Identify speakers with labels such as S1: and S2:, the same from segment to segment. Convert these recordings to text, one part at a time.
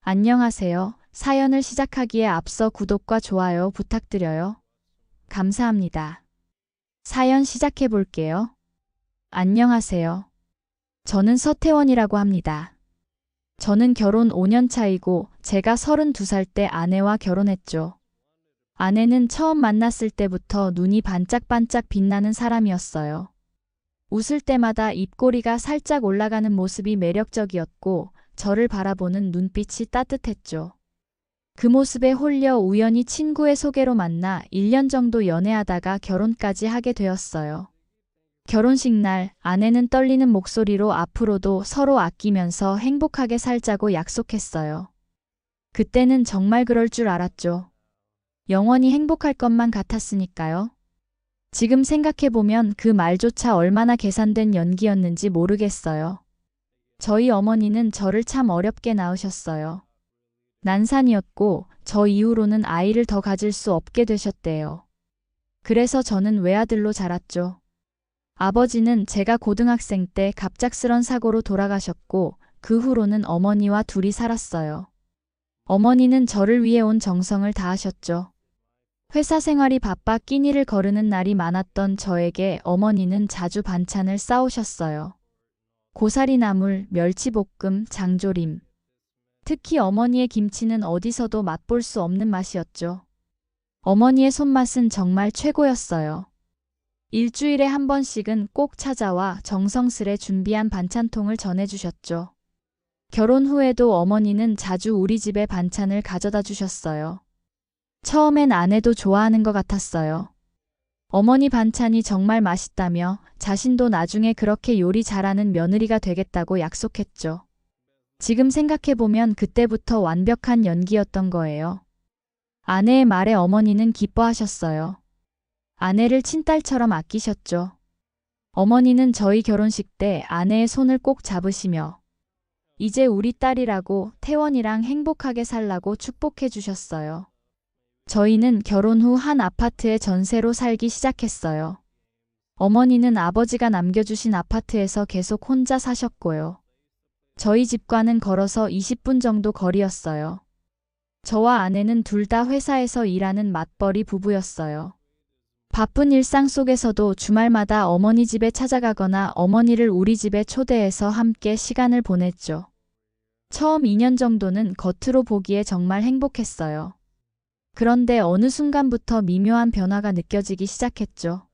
S1: 안녕하세요. 사연을 시작하기에 앞서 구독과 좋아요 부탁드려요. 감사합니다. 사연 시작해 볼게요. 안녕하세요. 저는 서태원이라고 합니다. 저는 결혼 5년 차이고 제가 32살 때 아내와 결혼했죠. 아내는 처음 만났을 때부터 눈이 반짝반짝 빛나는 사람이었어요. 웃을 때마다 입꼬리가 살짝 올라가는 모습이 매력적이었고 저를 바라보는 눈빛이 따뜻했죠. 그 모습에 홀려 우연히 친구의 소개로 만나 1년 정도 연애하다가 결혼까지 하게 되었어요. 결혼식 날 아내는 떨리는 목소리로 앞으로도 서로 아끼면서 행복하게 살자고 약속했어요. 그때는 정말 그럴 줄 알았죠. 영원히 행복할 것만 같았으니까요. 지금 생각해보면 그 말조차 얼마나 계산된 연기였는지 모르겠어요. 저희 어머니는 저를 참 어렵게 낳으셨어요. 난산이었고 저 이후로는 아이를 더 가질 수 없게 되셨대요. 그래서 저는 외아들로 자랐죠. 아버지는 제가 고등학생 때 갑작스런 사고로 돌아가셨고 그 후로는 어머니와 둘이 살았어요. 어머니는 저를 위해 온 정성을 다하셨죠. 회사 생활이 바빠 끼니를 거르는 날이 많았던 저에게 어머니는 자주 반찬을 싸오셨어요. 고사리 나물, 멸치볶음, 장조림. 특히 어머니의 김치는 어디서도 맛볼 수 없는 맛이었죠. 어머니의 손맛은 정말 최고였어요. 일주일에 한 번씩은 꼭 찾아와 정성스레 준비한 반찬통을 전해주셨죠. 결혼 후에도 어머니는 자주 우리 집에 반찬을 가져다 주셨어요. 처음엔 아내도 좋아하는 것 같았어요. 어머니 반찬이 정말 맛있다며 자신도 나중에 그렇게 요리 잘하는 며느리가 되겠다고 약속했죠. 지금 생각해보면 그때부터 완벽한 연기였던 거예요. 아내의 말에 어머니는 기뻐하셨어요. 아내를 친딸처럼 아끼셨죠. 어머니는 저희 결혼식 때 아내의 손을 꼭 잡으시며 이제 우리 딸이라고 태원이랑 행복하게 살라고 축복해 주셨어요. 저희는 결혼 후 한 아파트에 전세로 살기 시작했어요. 어머니는 아버지가 남겨주신 아파트에서 계속 혼자 사셨고요. 저희 집과는 걸어서 20분 정도 거리였어요. 저와 아내는 둘 다 회사에서 일하는 맞벌이 부부였어요. 바쁜 일상 속에서도 주말마다 어머니 집에 찾아가거나 어머니를 우리 집에 초대해서 함께 시간을 보냈죠. 처음 2년 정도는 겉으로 보기에 정말 행복했어요. 그런데 어느 순간부터 미묘한 변화가 느껴지기 시작했죠.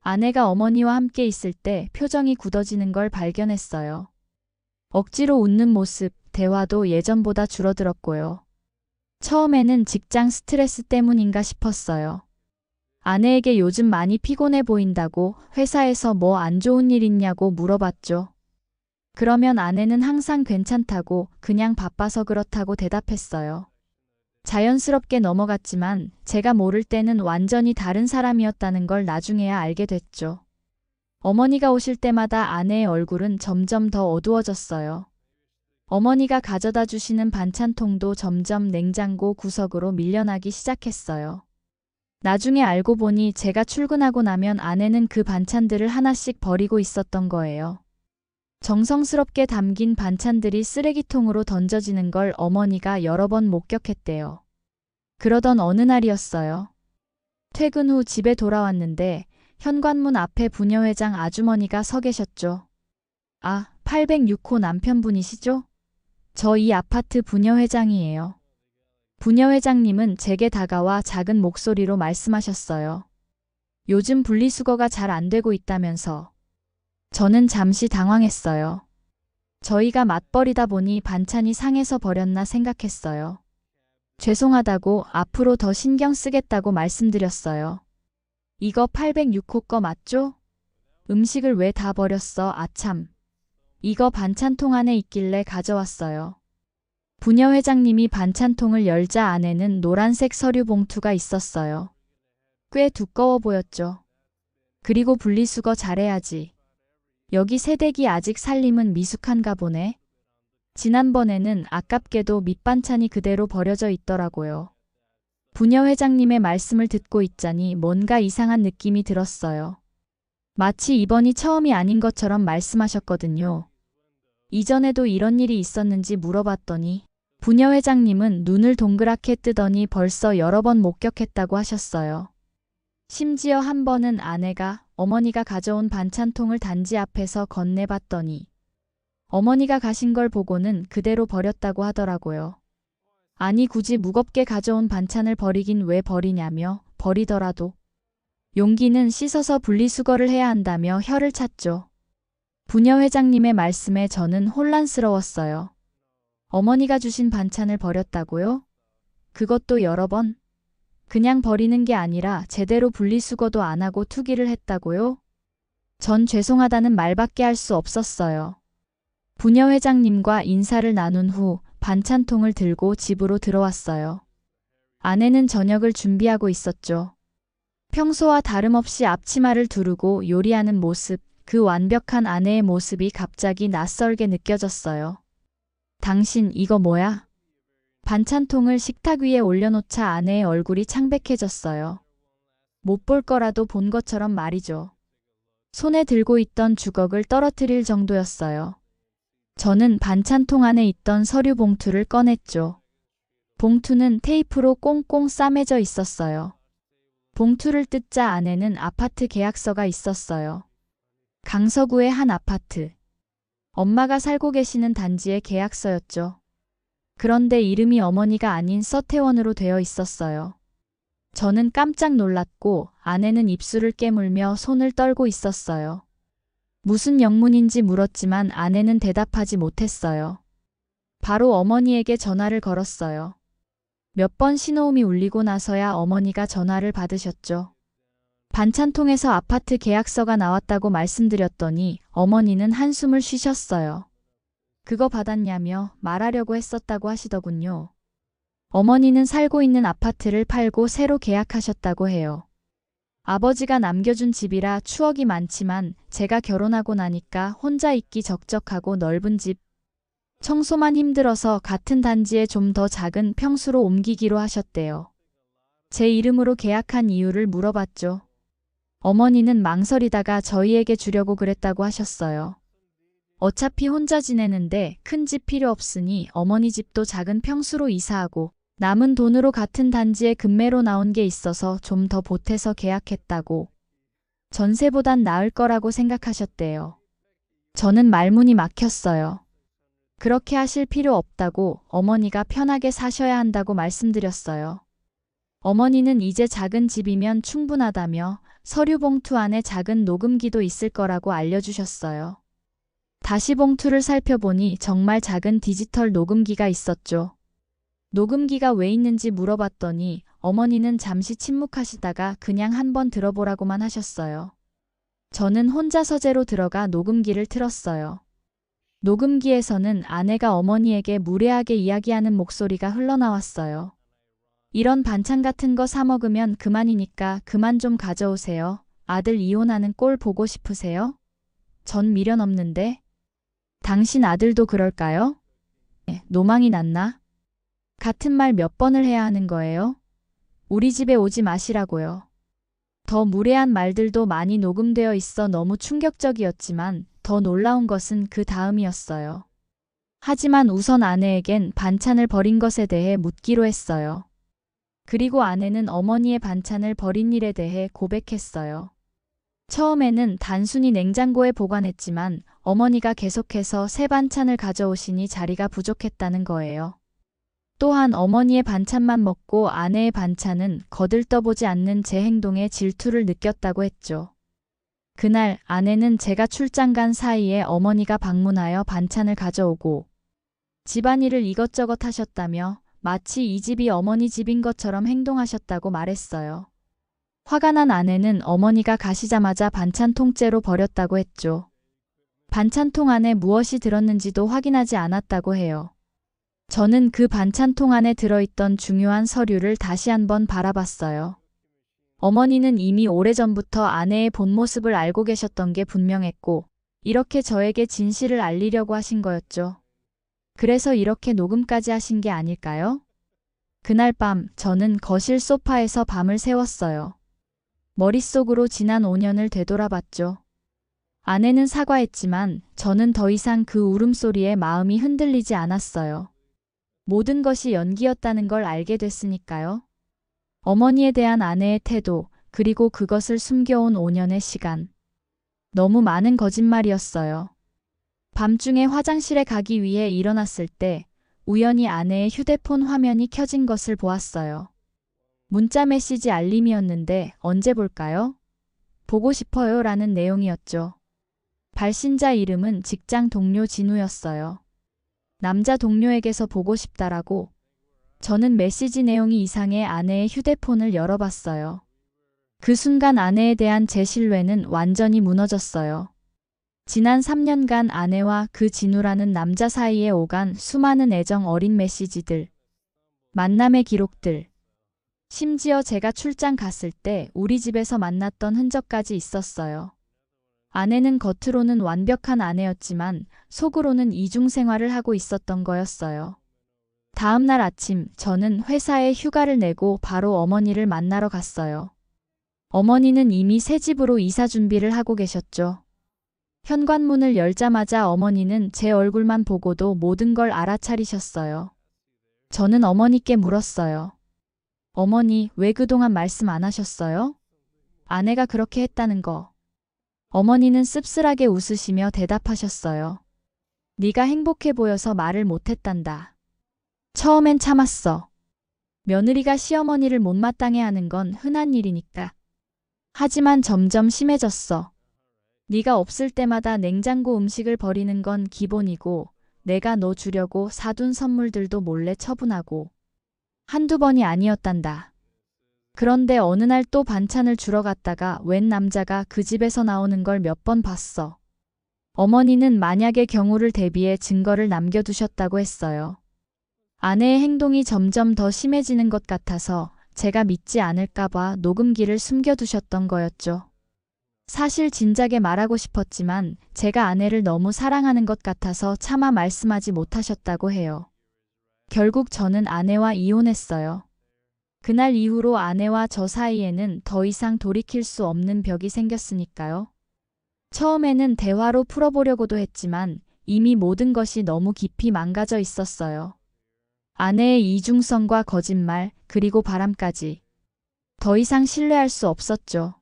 S1: 아내가 어머니와 함께 있을 때 표정이 굳어지는 걸 발견했어요. 억지로 웃는 모습, 대화도 예전보다 줄어들었고요. 처음에는 직장 스트레스 때문인가 싶었어요. 아내에게 요즘 많이 피곤해 보인다고 회사에서 뭐 안 좋은 일 있냐고 물어봤죠. 그러면 아내는 항상 괜찮다고 그냥 바빠서 그렇다고 대답했어요. 자연스럽게 넘어갔지만 제가 모를 때는 완전히 다른 사람이었다는 걸 나중에야 알게 됐죠. 어머니가 오실 때마다 아내의 얼굴은 점점 더 어두워졌어요. 어머니가 가져다 주시는 반찬통도 점점 냉장고 구석으로 밀려나기 시작했어요. 나중에 알고 보니 제가 출근하고 나면 아내는 그 반찬들을 하나씩 버리고 있었던 거예요. 정성스럽게 담긴 반찬들이 쓰레기통으로 던져지는 걸 어머니가 여러 번 목격했대요. 그러던 어느 날이었어요. 퇴근 후 집에 돌아왔는데 현관문 앞에 부녀회장 아주머니가 서 계셨죠. 아, 806호 남편분이시죠? 저 이 아파트 부녀회장이에요. 부녀회장님은 제게 다가와 작은 목소리로 말씀하셨어요. 요즘 분리수거가 잘 안 되고 있다면서. 저는 잠시 당황했어요. 저희가 맞벌이다 보니 반찬이 상해서 버렸나 생각했어요. 죄송하다고 앞으로 더 신경 쓰겠다고 말씀드렸어요. 이거 806호 거 맞죠? 음식을 왜 다 버렸어? 아참. 이거 반찬통 안에 있길래 가져왔어요. 부녀회장님이 반찬통을 열자 안에는 노란색 서류 봉투가 있었어요. 꽤 두꺼워 보였죠. 그리고 분리수거 잘해야지. 여기 새댁이 아직 살림은 미숙한가 보네. 지난번에는 아깝게도 밑반찬이 그대로 버려져 있더라고요. 부녀회장님의 말씀을 듣고 있자니 뭔가 이상한 느낌이 들었어요. 마치 이번이 처음이 아닌 것처럼 말씀하셨거든요. 이전에도 이런 일이 있었는지 물어봤더니 부녀 회장님은 눈을 동그랗게 뜨더니 벌써 여러 번 목격했다고 하셨어요. 심지어 한 번은 아내가 어머니가 가져온 반찬통을 단지 앞에서 건네봤더니 어머니가 가신 걸 보고는 그대로 버렸다고 하더라고요. 아니 굳이 무겁게 가져온 반찬을 버리긴 왜 버리냐며 버리더라도 용기는 씻어서 분리수거를 해야 한다며 혀를 찼죠. 부녀 회장님의 말씀에 저는 혼란스러웠어요. 어머니가 주신 반찬을 버렸다고요? 그것도 여러 번? 그냥 버리는 게 아니라 제대로 분리수거도 안 하고 투기를 했다고요? 전 죄송하다는 말밖에 할 수 없었어요. 부녀 회장님과 인사를 나눈 후 반찬통을 들고 집으로 들어왔어요. 아내는 저녁을 준비하고 있었죠. 평소와 다름없이 앞치마를 두르고 요리하는 모습, 그 완벽한 아내의 모습이 갑자기 낯설게 느껴졌어요. 당신 이거 뭐야? 반찬통을 식탁 위에 올려놓자 아내의 얼굴이 창백해졌어요. 못 볼 거라도 본 것처럼 말이죠. 손에 들고 있던 주걱을 떨어뜨릴 정도였어요. 저는 반찬통 안에 있던 서류 봉투를 꺼냈죠. 봉투는 테이프로 꽁꽁 싸매져 있었어요. 봉투를 뜯자 안에는 아파트 계약서가 있었어요. 강서구의 한 아파트. 엄마가 살고 계시는 단지의 계약서였죠. 그런데 이름이 어머니가 아닌 서태원으로 되어 있었어요. 저는 깜짝 놀랐고 아내는 입술을 깨물며 손을 떨고 있었어요. 무슨 영문인지 물었지만 아내는 대답하지 못했어요. 바로 어머니에게 전화를 걸었어요. 몇 번 신호음이 울리고 나서야 어머니가 전화를 받으셨죠. 반찬통에서 아파트 계약서가 나왔다고 말씀드렸더니 어머니는 한숨을 쉬셨어요. 그거 받았냐며 말하려고 했었다고 하시더군요. 어머니는 살고 있는 아파트를 팔고 새로 계약하셨다고 해요. 아버지가 남겨준 집이라 추억이 많지만 제가 결혼하고 나니까 혼자 있기 적적하고 넓은 집. 청소만 힘들어서 같은 단지에 좀 더 작은 평수로 옮기기로 하셨대요. 제 이름으로 계약한 이유를 물어봤죠. 어머니는 망설이다가 저희에게 주려고 그랬다고 하셨어요. 어차피 혼자 지내는데 큰 집 필요 없으니 어머니 집도 작은 평수로 이사하고 남은 돈으로 같은 단지에 급매로 나온 게 있어서 좀 더 보태서 계약했다고. 전세보단 나을 거라고 생각하셨대요. 저는 말문이 막혔어요. 그렇게 하실 필요 없다고 어머니가 편하게 사셔야 한다고 말씀드렸어요. 어머니는 이제 작은 집이면 충분하다며 서류 봉투 안에 작은 녹음기도 있을 거라고 알려주셨어요. 다시 봉투를 살펴보니 정말 작은 디지털 녹음기가 있었죠. 녹음기가 왜 있는지 물어봤더니 어머니는 잠시 침묵하시다가 그냥 한번 들어보라고만 하셨어요. 저는 혼자 서재로 들어가 녹음기를 틀었어요. 녹음기에서는 아내가 어머니에게 무례하게 이야기하는 목소리가 흘러나왔어요. 이런 반찬 같은 거 사 먹으면 그만이니까 그만 좀 가져오세요. 아들 이혼하는 꼴 보고 싶으세요? 전 미련 없는데. 당신 아들도 그럴까요? 노망이 났나? 같은 말 몇 번을 해야 하는 거예요? 우리 집에 오지 마시라고요. 더 무례한 말들도 많이 녹음되어 있어 너무 충격적이었지만 더 놀라운 것은 그 다음이었어요. 하지만 우선 아내에겐 반찬을 버린 것에 대해 묻기로 했어요. 그리고 아내는 어머니의 반찬을 버린 일에 대해 고백했어요. 처음에는 단순히 냉장고에 보관했지만 어머니가 계속해서 새 반찬을 가져오시니 자리가 부족했다는 거예요. 또한 어머니의 반찬만 먹고 아내의 반찬은 거들떠보지 않는 제 행동에 질투를 느꼈다고 했죠. 그날 아내는 제가 출장 간 사이에 어머니가 방문하여 반찬을 가져오고 집안일을 이것저것 하셨다며 마치 이 집이 어머니 집인 것처럼 행동하셨다고 말했어요. 화가 난 아내는 어머니가 가시자마자 반찬 통째로 버렸다고 했죠. 반찬통 안에 무엇이 들었는지도 확인하지 않았다고 해요. 저는 그 반찬통 안에 들어있던 중요한 서류를 다시 한번 바라봤어요. 어머니는 이미 오래전부터 아내의 본 모습을 알고 계셨던 게 분명했고 이렇게 저에게 진실을 알리려고 하신 거였죠. 그래서 이렇게 녹음까지 하신 게 아닐까요? 그날 밤 저는 거실 소파에서 밤을 새웠어요. 머릿속으로 지난 5년을 되돌아봤죠. 아내는 사과했지만 저는 더 이상 그 울음소리에 마음이 흔들리지 않았어요. 모든 것이 연기였다는 걸 알게 됐으니까요. 어머니에 대한 아내의 태도, 그리고 그것을 숨겨온 5년의 시간. 너무 많은 거짓말이었어요. 밤중에 화장실에 가기 위해 일어났을 때 우연히 아내의 휴대폰 화면이 켜진 것을 보았어요. 문자 메시지 알림이었는데 언제 볼까요? 보고 싶어요 라는 내용이었죠. 발신자 이름은 직장 동료 진우였어요. 남자 동료에게서 보고 싶다라고. 저는 메시지 내용이 이상해 아내의 휴대폰을 열어봤어요. 그 순간 아내에 대한 제 신뢰는 완전히 무너졌어요. 지난 3년간 아내와 그 진우라는 남자 사이에 오간 수많은 애정 어린 메시지들, 만남의 기록들, 심지어 제가 출장 갔을 때 우리 집에서 만났던 흔적까지 있었어요. 아내는 겉으로는 완벽한 아내였지만 속으로는 이중생활을 하고 있었던 거였어요. 다음 날 아침 저는 회사에 휴가를 내고 바로 어머니를 만나러 갔어요. 어머니는 이미 새 집으로 이사 준비를 하고 계셨죠. 현관문을 열자마자 어머니는 제 얼굴만 보고도 모든 걸 알아차리셨어요. 저는 어머니께 물었어요. 어머니, 왜 그동안 말씀 안 하셨어요? 아내가 그렇게 했다는 거. 어머니는 씁쓸하게 웃으시며 대답하셨어요. 네가 행복해 보여서 말을 못했단다. 처음엔 참았어. 며느리가 시어머니를 못마땅해 하는 건 흔한 일이니까. 하지만 점점 심해졌어. 네가 없을 때마다 냉장고 음식을 버리는 건 기본이고 내가 너 주려고 사둔 선물들도 몰래 처분하고. 한두 번이 아니었단다. 그런데 어느 날 또 반찬을 주러 갔다가 웬 남자가 그 집에서 나오는 걸 몇 번 봤어. 어머니는 만약의 경우를 대비해 증거를 남겨두셨다고 했어요. 아내의 행동이 점점 더 심해지는 것 같아서 제가 믿지 않을까봐 녹음기를 숨겨두셨던 거였죠. 사실 진작에 말하고 싶었지만 제가 아내를 너무 사랑하는 것 같아서 차마 말씀하지 못하셨다고 해요. 결국 저는 아내와 이혼했어요. 그날 이후로 아내와 저 사이에는 더 이상 돌이킬 수 없는 벽이 생겼으니까요. 처음에는 대화로 풀어보려고도 했지만 이미 모든 것이 너무 깊이 망가져 있었어요. 아내의 이중성과 거짓말, 그리고 바람까지. 더 이상 신뢰할 수 없었죠.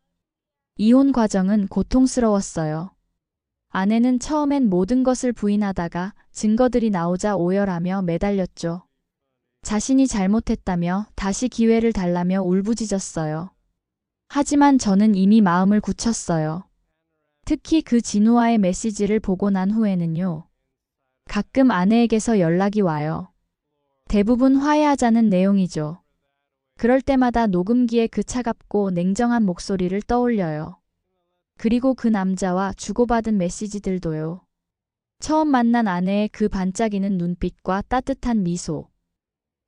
S1: 이혼 과정은 고통스러웠어요. 아내는 처음엔 모든 것을 부인하다가 증거들이 나오자 오열하며 매달렸죠. 자신이 잘못했다며 다시 기회를 달라며 울부짖었어요. 하지만 저는 이미 마음을 굳혔어요. 특히 그 진우와의 메시지를 보고 난 후에는요. 가끔 아내에게서 연락이 와요. 대부분 화해하자는 내용이죠. 그럴 때마다 녹음기에 그 차갑고 냉정한 목소리를 떠올려요. 그리고 그 남자와 주고받은 메시지들도요. 처음 만난 아내의 그 반짝이는 눈빛과 따뜻한 미소.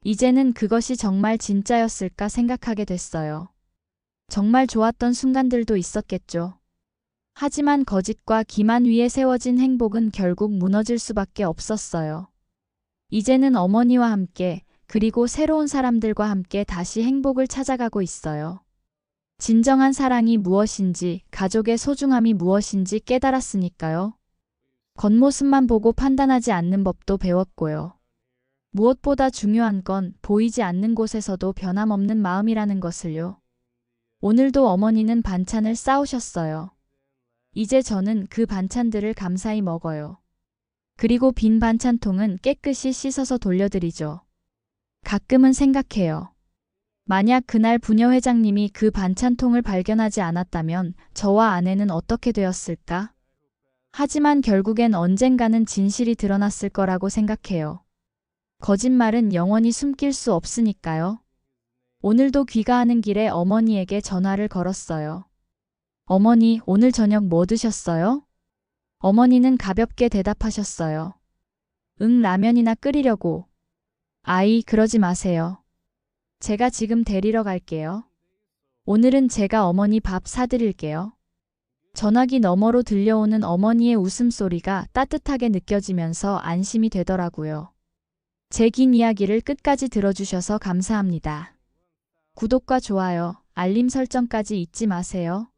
S1: 이제는 그것이 정말 진짜였을까 생각하게 됐어요. 정말 좋았던 순간들도 있었겠죠. 하지만 거짓과 기만 위에 세워진 행복은 결국 무너질 수밖에 없었어요. 이제는 어머니와 함께 그리고 새로운 사람들과 함께 다시 행복을 찾아가고 있어요. 진정한 사랑이 무엇인지, 가족의 소중함이 무엇인지 깨달았으니까요. 겉모습만 보고 판단하지 않는 법도 배웠고요. 무엇보다 중요한 건 보이지 않는 곳에서도 변함없는 마음이라는 것을요. 오늘도 어머니는 반찬을 싸우셨어요. 이제 저는 그 반찬들을 감사히 먹어요. 그리고 빈 반찬통은 깨끗이 씻어서 돌려드리죠. 가끔은 생각해요. 만약 그날 부녀 회장님이 그 반찬통을 발견하지 않았다면 저와 아내는 어떻게 되었을까? 하지만 결국엔 언젠가는 진실이 드러났을 거라고 생각해요. 거짓말은 영원히 숨길 수 없으니까요. 오늘도 귀가하는 길에 어머니에게 전화를 걸었어요. 어머니, 오늘 저녁 뭐 드셨어요? 어머니는 가볍게 대답하셨어요. 응, 라면이나 끓이려고. 아이, 그러지 마세요. 제가 지금 데리러 갈게요. 오늘은 제가 어머니 밥 사드릴게요. 전화기 너머로 들려오는 어머니의 웃음소리가 따뜻하게 느껴지면서 안심이 되더라고요. 제 긴 이야기를 끝까지 들어주셔서 감사합니다. 구독과 좋아요, 알림 설정까지 잊지 마세요.